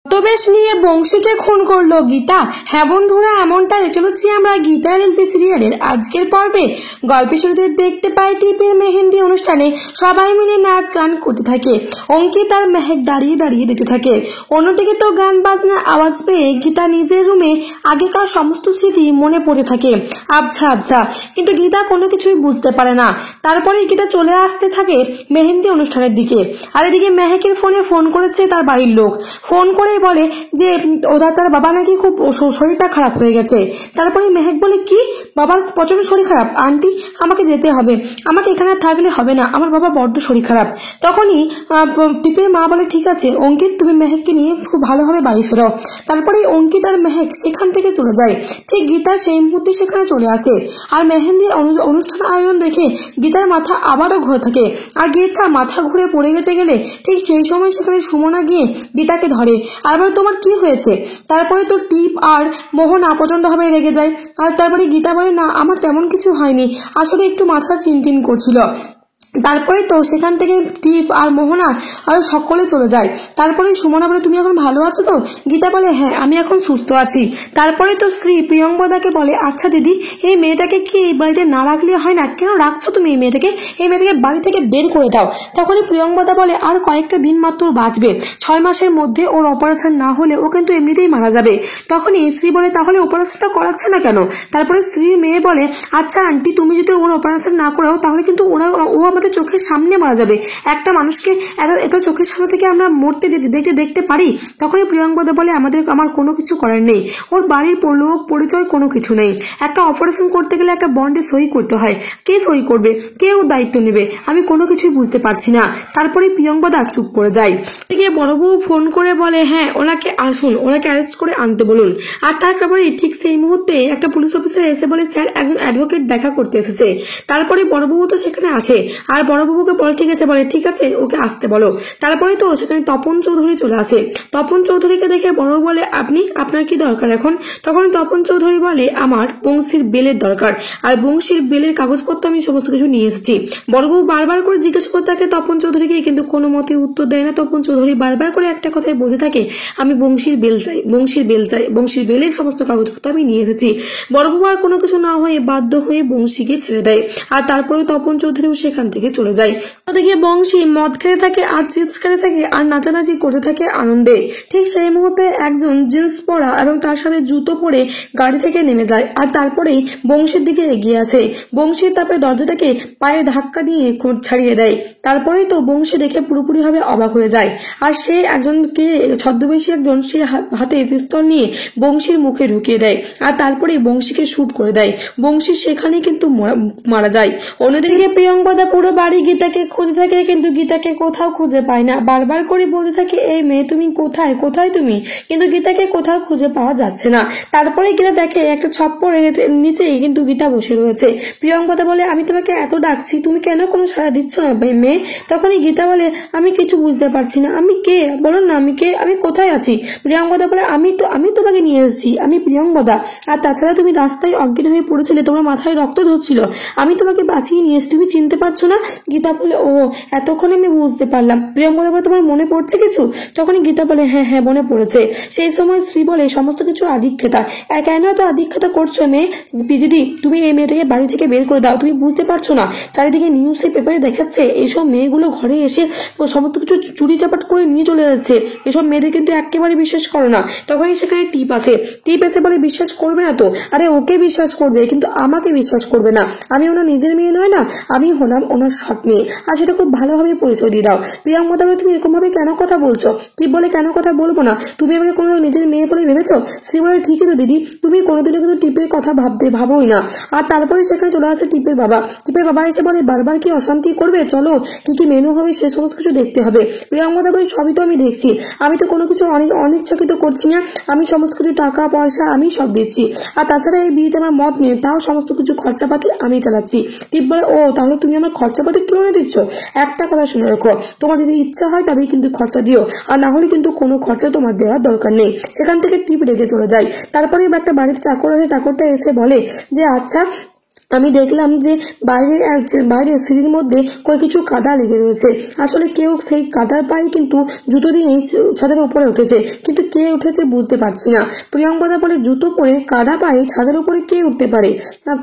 ছদ্মবেশ নিয়ে বংশীকে খুন করলো গীতা। হ্যাঁ বন্ধুরা, এমনটা দেখতে পাচ্ছি আমরা গীতার এলপি সিরিয়ালের আজকের পর্বে। গল্পের শুরুতে দেখতে পাই টিপের মেহেন্দি অনুষ্ঠানে সবাই মিলে নাচ গান করতে থাকে। অঙ্কিত আর মেহেক দাঁড়িয়ে দাঁড়িয়ে দেখতে থাকে। অন্যদিকে তো গান বাজনার আওয়াজ পেয়ে গীতা নিজের রুমে আগেকার সমস্ত স্মৃতি মনে পড়ে থাকে। আচ্ছা, কিন্তু গীতা কোনো কিছুই বুঝতে পারে না। তারপরে গীতা চলে আসতে থাকে মেহেন্দি অনুষ্ঠানের দিকে। আর এদিকে মেহেকের ফোনে ফোন করেছে তার বাড়ির লোক। ফোন করে বলে যে তার বাবা নাকি খুব শরীরটা খারাপ হয়ে গেছে। তারপরে মেহেক বলে, কি বাবার প্রচন্ড শরীর খারাপ? আন্টি আমাকে যেতে হবে, আমাকে এখানে থাকলে হবে না, আমার বাবা বড্ড শরীর খারাপ। তখনই টিপের মা বলে, ঠিক আছে অঙ্কিত, তুমি মেহেককে নিয়ে খুব ভালোভাবে বাড়ি ফেরো। তারপরে অঙ্কিত আর মেহেক সেখান থেকে চলে যায়। ঠিক গীতা সেই মুহূর্তে সেখানে চলে আসে। আর মেহেন্দি অনুষ্ঠান আয়োজন দেখে গীতার মাথা আবারও ঘুরে থাকে। আর গীতা মাথা ঘুরে পড়ে যেতে গেলে ঠিক সেই সময় সেখানে সুমনা গিয়ে গীতাকে ধরে। আর বলে, তোমার কি হয়েছে? তারপরে তো টিপ আর মোহনা প্রচন্ডভাবে রেগে যায়। আর তারপরে গীতা বলে, না আমার তেমন কিছু হয়নি, আসলে একটু মাথা চিনচিন করছিল। তারপরে তো সেখান থেকে টিপ আর মোহনা আর সকলে চলে যায়। তারপরে সুমনা বলে, তুমি এখন ভালো আছো তো? গীতা বলে, হ্যাঁ আমি এখন সুস্থ আছি। তারপরে তো শ্রী প্রিয়ঙ্বদাকে বলে, আচ্ছা দিদি, এই মেয়েটাকে কি এই বাড়িতে না রাখলে হয় না? কেন রাখছো তুমি এই মেয়েটাকে? এই মেয়েটাকে বাড়ি থেকে বের করে দাও। তখনই প্রিয়ঙ্বদা বলে, আর কয়েকটা দিন মাত্র বাঁচবে, 6 মাসের মধ্যে ওর অপারেশন না হলে ও কিন্তু এমনিতেই মারা যাবে। তখনই শ্রী বলে, তাহলে অপারেশনটা করাচ্ছে না কেন? তারপরে শ্রীর মেয়ে বলে, আচ্ছা আন্টি, তুমি যদি ওর অপারেশন না করাও তাহলে কিন্তু ও আমাদের চোখের সামনে মারা যাবে। একটা মানুষকে এত চোখের সামনে থেকে আমরা মরতে দেখতে পারি? তখনই প্রিয়ঙ্বদা বলে, আমার কোনো কিছু করার নেই, ওর বাড়ির লোক পরিচয় কোনো কিছু নেই। একটা অপারেশন করতে গেলে একটা বন্ডে সই করতে হয়, কে সই করবে, কে ওর দায়িত্ব নেবে? আমি কোনো কিছুই বুঝতে পারছি না। তারপরে প্রিয়ঙ্বদা চুপ করে যায়। এদিকে বড় বউ ফোন করে বলে, হ্যাঁ ওনাকে আসুন, ওনাকে অ্যারেস্ট করে আনতে বলুন। আর তারপরে ঠিক সেই মুহূর্তে একটা পুলিশ অফিসার এসে বলে, স্যার একজন অ্যাডভোকেট দেখা করতে এসেছে। তারপরে বড় বউ তো সেখানে আসে। আর বড়বাবুকে বলে, ঠিক আছে ওকে আসতে বলো। তারপরে তো সেখানে তপন চৌধুরী চলে আসে। তপন চৌধুরীকে দেখে বড় বলে, আপনার কি দরকার এখন? তখন তপন চৌধুরী বলে, আমার বংশীর বেলের দরকার, আর বংশীর বেলের কাগজপত্র আমি সমস্ত কিছু নিয়ে এসেছি। বড়বাবু বারবার করে জিজ্ঞেস করতে থাকে তপন চৌধুরীকে, কিন্তু কোনো মতে উত্তর দেয় না। তপন চৌধুরী বারবার করে একটা কথাই বলতে থাকে, আমি বংশীর বেল চাই, বংশীর বেলের সমস্ত কাগজপত্র আমি নিয়ে এসেছি। বড়বাবু আর কোনো কিছু না হয়ে বাধ্য হয়ে বংশীকে ছেড়ে দেয়। আর তারপরে তপন চৌধুরীও সেখান থেকে চলে যায়। ওদিকে বংশী মদ খেতে থাকে আর চিপস খেতে থাকে আর নাচানাচি করতে থাকে আনন্দে। ঠিক সেই মুহূর্তে একজন জিন্স পরা এবং তার সাথে জুতো পরে গাড়ি থেকে নেমে যায়। আর তারপরেই বংশীর দিকে এগিয়ে আসে। বংশী তারপরে দরজাটাকে পায়ে ধাক্কা দিয়ে ছাড়িয়ে দেয়। তারপরেই তো বংশী দেখে পুরোপুরি ভাবে অবাক হয়ে যায়। আর সে একজনকে ছদ্মবেশী একজন সে হাতে পিস্তল নিয়ে বংশীর মুখে ঢুকিয়ে দেয়। আর তারপরেই বংশীকে শুট করে দেয়। বংশী সেখানেই কিন্তু মারা যায়। অন্যদিকে প্রিয়ঙ্বদা পুরো বাড়ি গীতাকে খুঁজে থাকে, কিন্তু গীতাকে কোথাও খুঁজে পায় না। বারবার করে বলতে থাকে, এই মেয়ে তুমি কোথায় তুমি? কিন্তু গীতাকে কোথাও খুঁজে পাওয়া যাচ্ছে না। তারপরে গীতা দেখে একটা ছপ্পরের নিচেই কিন্তু গীতা বসে রয়েছে। প্রিয়ঙ্বদা বলে, আমি তোমাকে এত ডাকছি, তুমি কেন কোনো সাড়া দিচ্ছ না মেয়ে? তখনই গীতা বলে, আমি কিছু বুঝতে পারছি না, আমি কে বলো না, আমি কে, আমি কোথায় আছি? প্রিয়ঙ্বদা বলে, আমি তোমাকে নিয়ে এসেছি, আমি প্রিয়ঙ্বদা। আর তাছাড়া তুমি রাস্তায় অজ্ঞান হয়ে পড়েছিলে, তোমার মাথায় রক্ত ধরছিল, আমি তোমাকে বাঁচিয়ে নিয়ে এসেছি, তুমি চিনতে পারছো না? গীতা বলে, ও এতক্ষণে আমি বুঝতে পারলাম। প্রিয়ঙ্বদা বলে, তোমার মনে পড়ছে কিছু? তখনই গীতা বলে, হ্যাঁ মনে পড়েছে। সেই সময় শ্রী বলে, সমস্ত কিছু আধিক্ষেতা, কেন এত আধিক্ষেতা করছো মেয়ে? দিদি তুমি এই মেয়েটাকে বাড়ি থেকে বের করে দাও, তুমি বুঝতে পারছো না চারিদিকে নিউজে পেপারে দেখাচ্ছে এইসব মেয়েগুলো ঘরে এসে সমস্ত কিছু চুরি চাপাট করে নিয়ে চলে যাচ্ছে। এসব মেয়েদের কিন্তু একেবারে বিশ্বাস করো না। তখনই সেখানে টিপ এসে বলে, বিশ্বাস করবে না তো? আরে ওকে বিশ্বাস করবে, কিন্তু আমাকে বিশ্বাস করবে না। আমি ওনার নিজের মেয়ে নয় না, আমি হলাম ওনার সৎ মেয়ে, আর সেটা খুব ভালোভাবে পরিচয় দিয়ে দাও। প্রিয়ঙ্বদা বলে, তুমি এরকম ভাবে কেন কথা বলছো? টিপ বলে, কেন কথা বলবো না? তুমি আমাকে কোনো নিজের মেয়ে বলে ভেবেছো? শ্রী বলে, ঠিকই তো দিদি, তুমি কোনোদিনও কিন্তু টিপের কথা ভাবোই না। আর তারপরে সেখানে চলে আসে টিপের বাবা এসে বলে, বারবার কি অশান্তি করবে? চলো কি মেনু হবে সে সমস্ত কিছু দেখতে হবে। প্রিয়ঙ্বদা বলে, সবই তো আমি দেখছি, আমি তো কোনো কিছু অনিচ্ছাকৃত করছি না, আমি সমস্ত কিছু টাকা পয়সা আমি সব দিচ্ছি। আর তাছাড়া এই বিয়েতে আমার মত নেই, তাও সমস্ত কিছু খরচাপাতি আমি চালাচ্ছি। টিপ বলে, ও তাহলে তুমি আমার খরচাপাতির তুলনা দিচ্ছ? একটা কথা শুনে রাখো, তোমার যদি ইচ্ছা হয় তবেই কিন্তু খরচা দিও, আর না হলে কিন্তু কোনো খরচা তোমার দেওয়ার দরকার নেই। সেখান থেকে টিপ রেগে চলে যায়। তারপরে একটা বাড়িতে চাকর আছে, চাকরটা এসে বলে যে, আচ্ছা আমি দেখলাম যে বাইরে সিঁড়ির মধ্যে কিছু কাদা লেগে রয়েছে। আসলে কেউ সেই কাদার পায়ে কিন্তু জুতো দিয়ে ছাদের উপরে উঠেছে, কিন্তু কে উঠেছে বুঝতে পারছি না। প্রিয়ঙ্কদা বলে, জুতো পরে কাদা পায়ে ছাদের উপরে কে উঠতে পারে?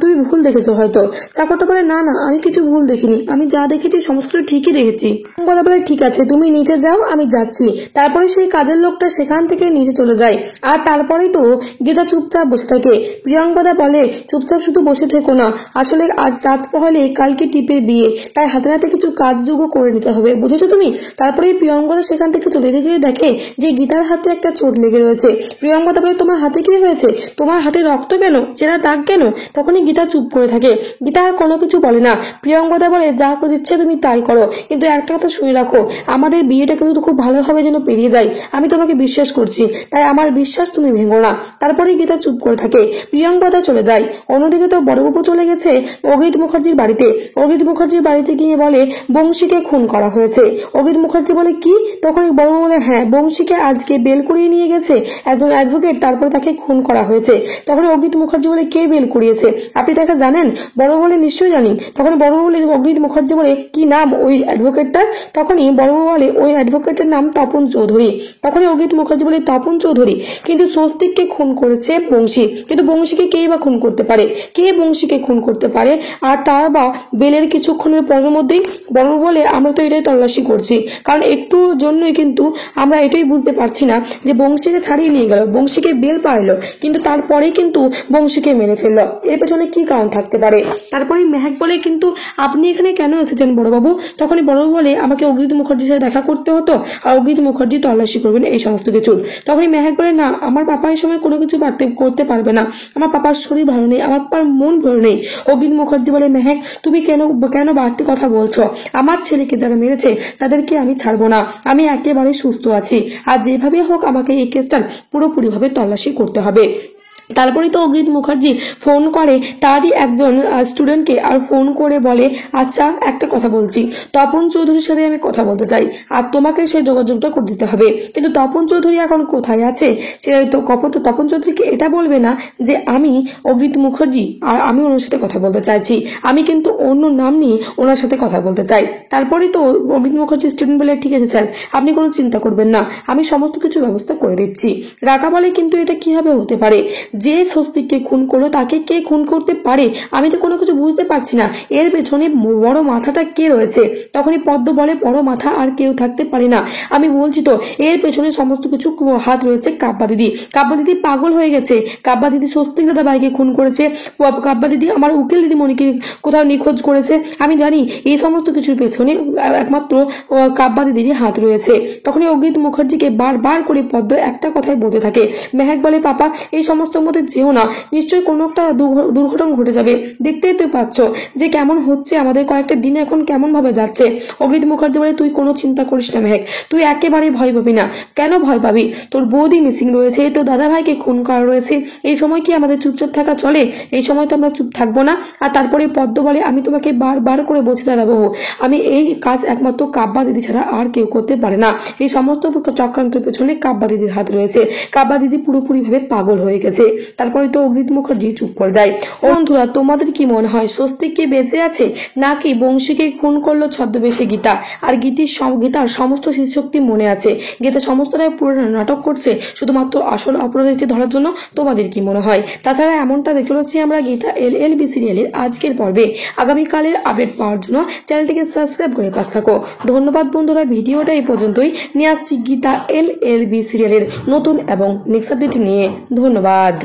তুমি ভুল দেখেছো হয়তো। চাকরটা বলে, না না, আমি কিছু ভুল দেখিনি, আমি যা দেখেছি সমস্ত ঠিকই দেখেছি। প্রিয়ঙ্কদা বলে, ঠিক আছে, তুমি নিচে যাও, আমি যাচ্ছি। তারপরে সেই কাজের লোকটা সেখান থেকে নিচে চলে যায়। আর তারপরেই তো গীতা চুপচাপ বসে থাকে। প্রিয়ঙ্কদা বলে, চুপচাপ শুধু বসে থেকো না, আসলে আজ রাত পহলে কালকে টিপের বিয়ে, তাই হাতে হাতে কিছু কাজযোগ্য করে নিতে হবে, বুঝেছো তুমি? তারপরে প্রিয়ঙ্কদা সেখান থেকে চলে গিয়ে দেখে যে গীতার হাতে একটা চোট লেগে রয়েছে। প্রিয়ঙ্কদা বলে, তোমার হাতে কি হয়েছে? তোমার হাতে রক্ত কেন? চেরা দাগ কেন? তখনই গীতা চুপ করে থাকে। গীতা আর কোনো কিছু বলে না। প্রিয়ঙ্কদা বলে, যা ইচ্ছে তুমি তাই করো, কিন্তু একটা কথা শুনে রাখো, আমাদের বিয়েটা কিন্তু খুব ভালোভাবে যেন পেরিয়ে যায়। আমি তোমাকে বিশ্বাস করছি, তাই আমার বিশ্বাস তুমি ভেঙো না। তারপরে গীতা চুপ করে থাকে। প্রিয়ঙ্কদা চলে যায়। অন্যদিকে তো বড়বাবু চলে গেছে অগ্নিত মুখার্জির বাড়িতে। অগ্নিত মুখার্জির বাড়িতে গিয়ে বলে, বংশীকে খুন করা হয়েছে। অগ্নিত মুখার্জি বলে, কি? তখন বড়বাবু বলে, হ্যাঁ, বংশীকে আজকে বেল করিয়ে নিয়ে গেছে একজন অ্যাডভোকেট, তারপরে তাকে খুন করা হয়েছে। তখন অগ্নিত মুখার্জি বলে, কে বেল করিয়েছে? আপনি তাকে জানেন? বড়বাবু বলে, নিশ্চয়ই জানি। তখন বড়বাবু বলে, অগ্নিত মুখার্জি বলে, কি নাম ওই অ্যাডভোকেটটার? তখনই বড়বাবু বলে, ওই অ্যাডভোকেটের নাম তপন চৌধুরী। তখনই অগ্নিত মুখার্জি বলে, তপন চৌধুরী? কিন্তু স্বস্তিককে খুন করেছে বংশী, কিন্তু বংশীকে কে বা খুন করতে পারে? কে বংশীকে খুন করতে পারে? আর তার বা বেলের কিছুক্ষণের পরের মধ্যেই বড়বাবু বলে, আমরা তো এটাই তল্লাশি করছি, কারণ একটু জন্যই কিন্তু আমরা এটাই বুঝতে পারছি না যে বংশীকে ছাড়িয়ে নিয়ে গেল, বংশীকে বেল পাইলো, কিন্তু তারপরেই কিন্তু বংশীকে মেরে ফেললো। এর পেছনে কি কারণ থাকতে পারে? তারপরে মেহেক বলে, কিন্তু আপনি এখানে কেন এসেছেন বড়বাবু? তখনই বড়বাবু বলে, আমাকে অগ্নিত মুখার্জির সাথে দেখা করতে হতো, আর অগ্নিত মুখার্জি তল্লাশি করবেন এই সমস্ত কিছু। তখনই মেহেক বলে, না, আমার পাপা এই সময় কোনো কিছু করতে পারবে না, আমার পাপার শরীর ভালো নেই, আমার পাপার মন ভালো নেই। অগ্নিত মুখার্জি বলে, মেহেক, তুমি কেন বাড়তি কথা বলছো? আমার ছেলেকে যারা মেরেছে তাদেরকে আমি ছাড়বো না, আমি একেবারে সুস্থ আছি, আর যেভাবে হোক আমাকে এই কেসটার পুরোপুরিভাবে তল্লাশি করতে হবে। তারপরেই তো অগ্নিত মুখার্জি ফোন করে তারই একজন স্টুডেন্টকে, আর ফোন করে বলে, আচ্ছা একটা কথা বলছি, তপন চৌধুরীর সাথে আমি কথা বলতে চাই, আর তোমাকে সেই যোগাযোগটা করে দিতে হবে। কিন্তু তপন চৌধুরী এখন কোথায় আছে? সে তো তপন চৌধুরীকে এটা বলবে না যে আমি অগ্নিত মুখার্জি আর আমি ওনার সাথে কথা বলতে চাইছি, আমি কিন্তু অন্য নাম নিয়ে ওনার সাথে কথা বলতে চাই। তারপরে তো অগ্নিত মুখার্জি স্টুডেন্ট বলে, ঠিক আছে স্যার, আপনি কোনো চিন্তা করবেন না, আমি সমস্ত কিছু ব্যবস্থা করে দিচ্ছি। রাকা বলে, কিন্তু এটা কিভাবে হতে পারে? যে স্বস্তিককে খুন করলো তাকে কে খুন করতে পারে? আমি তো কোনো কিছু বুঝতে পারছি না, এর পেছনে বড় মাথাটা কে রয়েছে? তখনই পদ্ম বলে, বড় মাথা আর কেউ থাকতে পারে না, আমি বলছি তো, এর পেছনে সমস্ত কিছু হাত রয়েছে কাব্বা দিদি। কাব্বা দিদি পাগল হয়ে গেছে, কাব্বা দিদি স্বস্তিক দাদা ভাইকে খুন করেছে, কাব্বা দিদি আমার উকিল দিদিমণিকে কোথাও নিখোঁজ করেছে। আমি জানি এই সমস্ত কিছুর পেছনে একমাত্র কাব্বা দিদিরই হাত রয়েছে। তখনই অগ্নিত মুখার্জিকে বারবার করে পদ্ম একটা কথাই বলতে থাকে। মেহেক বলে, পাপা, এই সমস্ত মধ্যে যেও না, নিশ্চয়ই কোনো একটা দুর্ঘটনা ঘটে যাবে, দেখতেই তো পাচ্ছ যে কেমন হচ্ছে আমাদের কয়েকটা দিন এখন কেমন ভাবে যাচ্ছে। অগ্নিত মুখার্জি বলে, তুই কোনো চিন্তা করিস না মেহেক, তুই একেবারে ভয় পাবি না। কেন ভয় পাবি? তোর বৌদি মিসিং রয়েছে, তোর দাদা ভাইকে খুন করা রয়েছে, এই সময় কি আমাদের চুপচাপ থাকা চলে? এই সময় তো আমরা চুপ থাকবো না। আর তারপরে পদ্ম বলে, আমি তোমাকে বারবার করে বলছি দাদাবাবু, আমি এই কাজ একমাত্র কাব্বা দিদি ছাড়া আর কেউ করতে পারে না, এই সমস্ত চক্রান্তের পেছনে কাব্বা দিদির হাত রয়েছে, কাব্বা দিদি পুরোপুরি ভাবে পাগল হয়ে গেছে। তারপরে তো অগ্নিত মুখার্জি চুপ করে যায়। বন্ধুরা, তোমাদের কি মনে হয়, স্বস্তিক কি বেঁচে আছে, নাকি বংশীকে খুন করলো ছদ্মবেশে গীতা, আর গীতার সমস্ত শক্তি মনে আছে, গীতা সমস্তটাই পুরো নাটক করছে শুধুমাত্র আসল অপরাধীকে ধরার জন্য? তোমাদের কি মনে হয়? তাছাড়া এমনটা দেখতে চলেছি আমরা গীতা LLB সিরিয়ালের আজকের পর্বে। আগামীকালের আপডেট পাওয়ার জন্য চ্যানেলটিকে সাবস্ক্রাইব করে পাশে থাকো। ধন্যবাদ বন্ধুরা, ভিডিওটা এই পর্যন্তই। নিয়ে আসছি গীতা LLB সিরিয়ালের নতুন এবং নেক্সট আপডেট নিয়ে। ধন্যবাদ।